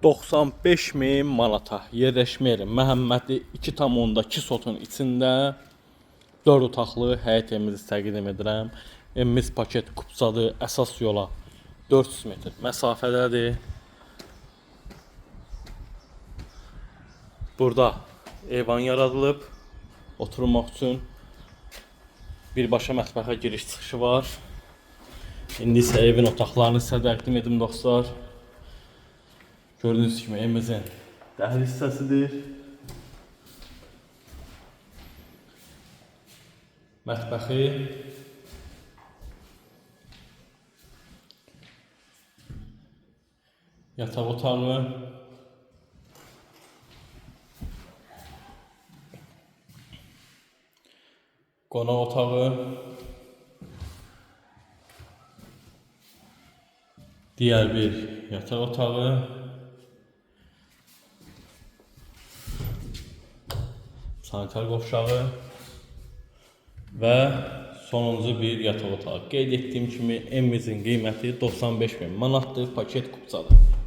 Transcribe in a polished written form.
95.000 manata yerləşmə yeri Məhəmmədi 2,2 sotun içində 4 otaqlı həyət evimizi təqdim edirəm. Evimiz paket kupçadır, əsas yola 400 metr məsafədədir. Burada eyvan yaradılıb, oturmaq üçün birbaşa mətbəxə giriş çıxışı var. İndi isə evin otaqlarını sizə təqdim edim dostlar. Gördüğünüz kimi evimizin dəhliz hissəsidir. Mətbəxi, yataq otağı, qonaq otağı, diğer bir yataq otağı, sanitar qovşağı və sonuncu bir yataq otağı. Qeyd etdiyim kimi evimizin qiyməti 95.000 manatdır, paket kupçadır.